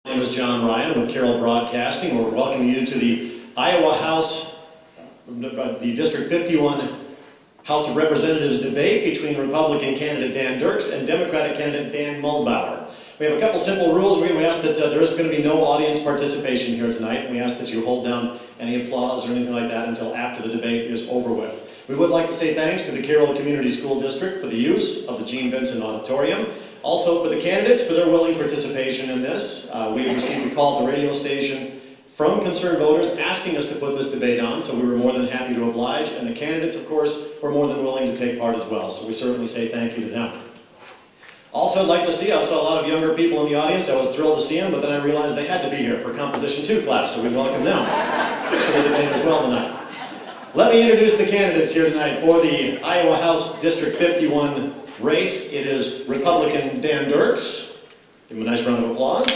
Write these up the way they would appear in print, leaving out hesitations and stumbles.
My name is John Ryan with Carroll Broadcasting. We're welcoming you to the Iowa House, the District 51 House of Representatives debate between Republican candidate Dan Dirks and Democratic candidate Dan Muhlbauer. We have a couple simple rules. We ask that there is going to be no audience participation here tonight. We ask that you hold down any applause or anything like that until after the debate is over with. We would like to say thanks to the Carroll Community School District for the use of the Gene Vincent Auditorium. Also for the candidates for their willing participation in this. We received a call at the radio station from concerned voters asking us to put this debate on, so we were more than happy to oblige, and the candidates, of course, were more than willing to take part as well, so we certainly say thank you to them. Also, I'd like to see, I saw a lot of younger people in the audience. I was thrilled to see them, but then I realized they had to be here for Composition 2 class, so we welcome them to the debate as well tonight. Let me introduce the candidates here tonight for the Iowa House District 51 race. It is Republican Dan Dirks. Give him a nice round of applause.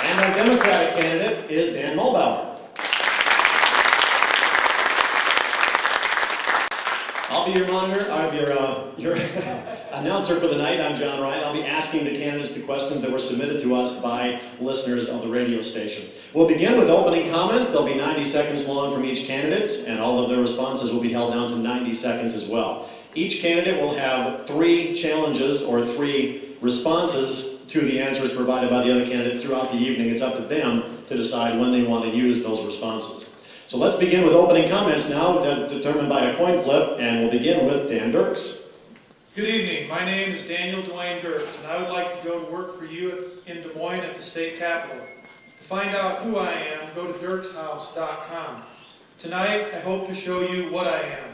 And our Democratic candidate is Dan Muhlbauer. I'll be your monitor, I'll be your announcer for the night. I'm John Ryan. I'll be asking the candidates the questions that were submitted to us by listeners of the radio station. We'll begin with opening comments. They'll be 90 seconds long from each candidate, and all of their responses will be held down to 90 seconds as well. Each candidate will have 3 challenges or 3 responses to the answers provided by the other candidate throughout the evening. It's up to them to decide when they want to use those responses. So let's begin with opening comments now, determined by a coin flip, and we'll begin with Dan Dirks. Good evening. My name is Daniel Dwayne Dirks, and I would like to go to work for you in Des Moines at the state capitol. To find out who I am, go to dirkshouse.com. Tonight, I hope to show you what I am: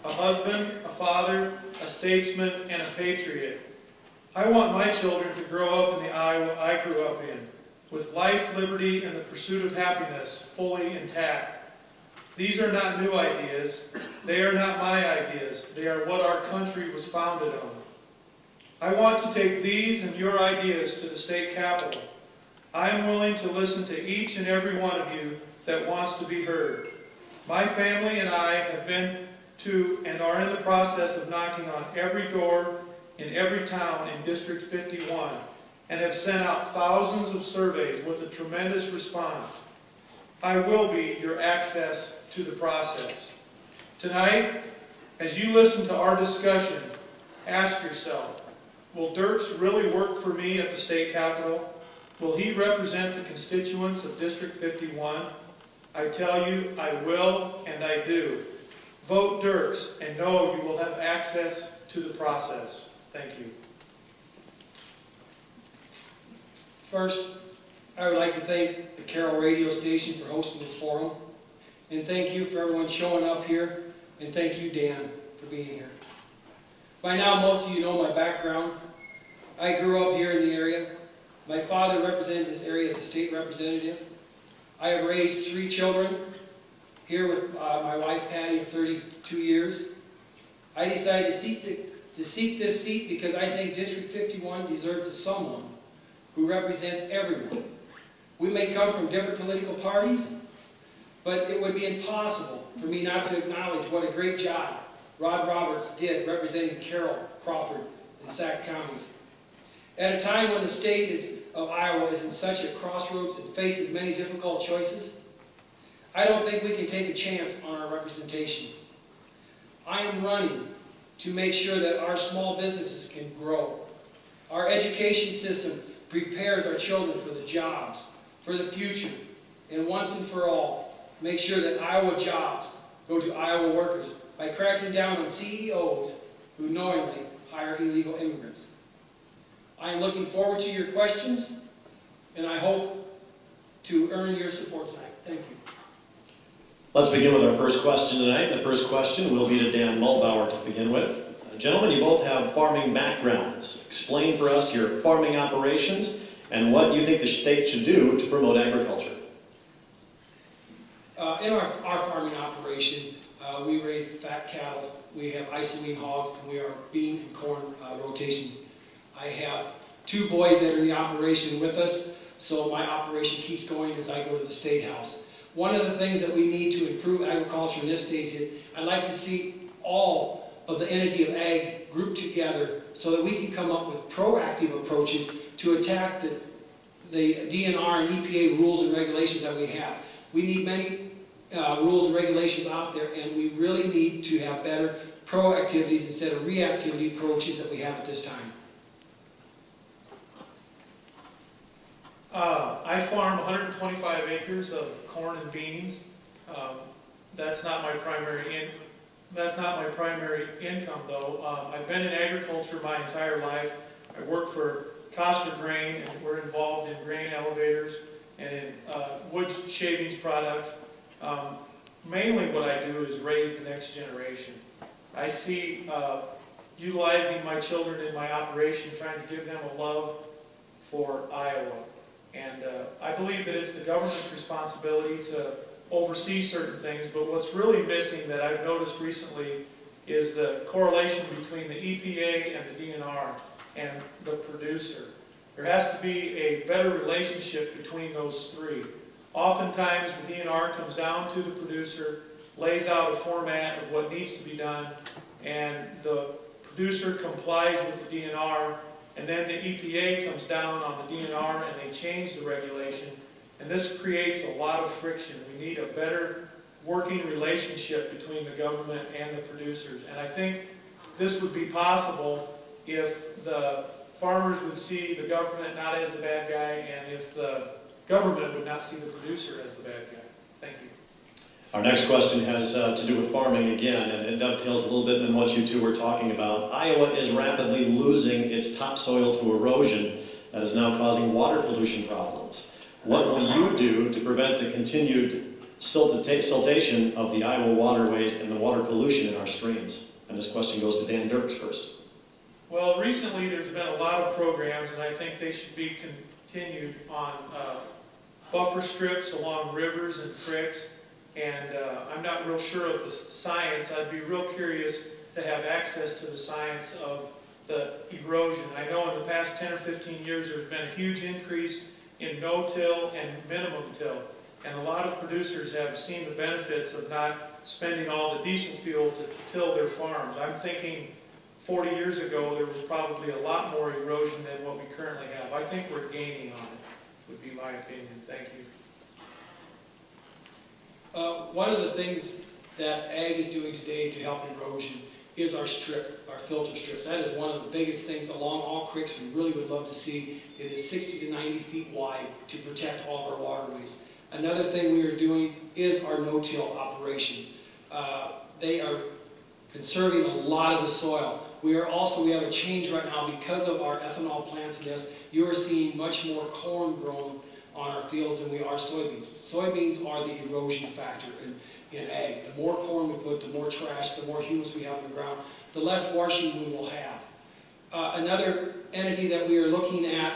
a husband, a father, a statesman, and a patriot. I want my children to grow up in the Iowa I grew up in, with life, liberty, and the pursuit of happiness fully intact. These are not new ideas. They are not my ideas. They are what our country was founded on. I want to take these and your ideas to the state capitol. I am willing to listen to each and every one of you that wants to be heard. My family and I have been to and are in the process of knocking on every door in every town in District 51 and have sent out thousands of surveys with a tremendous response. I will be your access to the process. Tonight, as you listen to our discussion, ask yourself, will Dirks really work for me at the state capitol? Will he represent the constituents of District 51? I tell you, I will and I do. Vote Dirks and know you will have access to the process. Thank you. First, I would like to thank the Carroll radio station for hosting this forum. And thank you for everyone showing up here. And thank you, Dan, for being here. By now, most of you know my background. I grew up here in the area. My father represented this area as a state representative. I have raised 3 children here with my wife, Patty, of 32 years. I decided to seek this seat because I think District 51 deserves someone who represents everyone. We may come from different political parties, but it would be impossible for me not to acknowledge what a great job Rod Roberts did representing Carroll, Crawford, and Sac counties. At a time when the state of Iowa is in such a crossroads and faces many difficult choices, I don't think we can take a chance on our representation. I am running to make sure that our small businesses can grow. Our education system prepares our children for the jobs, for the future, and once and for all, make sure that Iowa jobs go to Iowa workers by cracking down on CEOs who knowingly hire illegal immigrants. I am looking forward to your questions, and I hope to earn your support tonight. Thank you. Let's begin with our first question tonight. The first question will be to Dan Muhlbauer to begin with. Gentlemen, you both have farming backgrounds. Explain for us your farming operations and what you think the state should do to promote agriculture. In our farming operation, we raise fat cattle, we have isolene hogs, and we are bean and corn rotation. I have 2 boys that are in the operation with us, so my operation keeps going as I go to the State House. One of the things that we need to improve agriculture in this state is I'd like to see all of the entity of ag grouped together so that we can come up with proactive approaches to attack the DNR and EPA rules and regulations that we have. We need many rules and regulations out there, and we really need to have better proactivities instead of reactivity approaches that we have at this time. I farm 125 acres of corn and beans. That's not my primary income, though. I've been in agriculture my entire life. I worked for Coster Grain, and we're involved in grain elevators and in wood shavings products. Mainly what I do is raise the next generation. I see utilizing my children in my operation, trying to give them a love for Iowa. And I believe that it's the government's responsibility to oversee certain things, but what's really missing that I've noticed recently is the correlation between the EPA and the DNR and the producer. There has to be a better relationship between those three. Oftentimes the DNR comes down to the producer, lays out a format of what needs to be done, and the producer complies with the DNR, and then the EPA comes down on the DNR and they change the regulation. And this creates a lot of friction. We need a better working relationship between the government and the producers. And I think this would be possible if the farmers would see the government not as the bad guy, and if the government would not see the producer as the bad guy. Thank you. Our next question has to do with farming again, and it dovetails a little bit in what you two were talking about. Iowa is rapidly losing its topsoil to erosion that is now causing water pollution problems. What will you do to prevent the continued siltation of the Iowa waterways and the water pollution in our streams? And this question goes to Dan Dirks first. Well, recently there's been a lot of programs, and I think they should be continued on buffer strips along rivers and creeks. And I'm not real sure of the science. I'd be real curious to have access to the science of the erosion. I know in the past 10 or 15 years there's been a huge increase in no-till and minimum till. And a lot of producers have seen the benefits of not spending all the diesel fuel to till their farms. I'm thinking 40 years ago there was probably a lot more erosion than what we currently have. I think we're gaining on it, would be my opinion. Thank you. One of the things that Ag is doing today to help erosion is our filter strips. That is one of the biggest things along all creeks we really would love to see. It is 60 to 90 feet wide to protect all of our waterways. Another thing we are doing is our no-till operations. They are conserving a lot of the soil. We have a change right now because of our ethanol plants and this. You are seeing much more corn grown on our fields than we are soybeans. Soybeans are the erosion factor in ag. The more corn we put, the more trash, the more humus we have in the ground, the less washing we will have. Another entity that we are looking at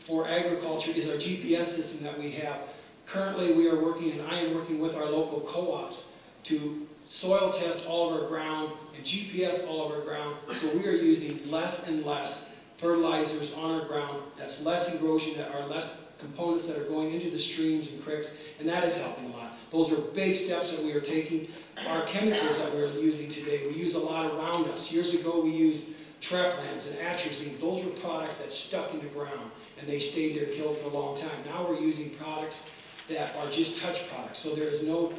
for agriculture is our GPS system that we have. Currently we are working, and I am working with our local co-ops to soil test all of our ground and GPS all of our ground, so we are using less and less fertilizers on our ground. That's less erosion, that are less components that are going into the streams and creeks, and that is helping a lot. Those are big steps that we are taking. Our chemicals that we're using today, we use a lot of Roundups. Years ago we used Treflans and Atrazine. Those were products that stuck in the ground and they stayed there killed for a long time. Now we're using products that are just touch products, so there is no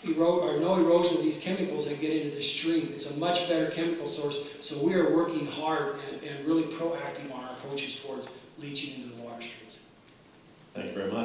erosion of these chemicals that get into the stream. It's a much better chemical source, so we are working hard and really proactive on our approaches towards leaching into the water streams. Thank you very much.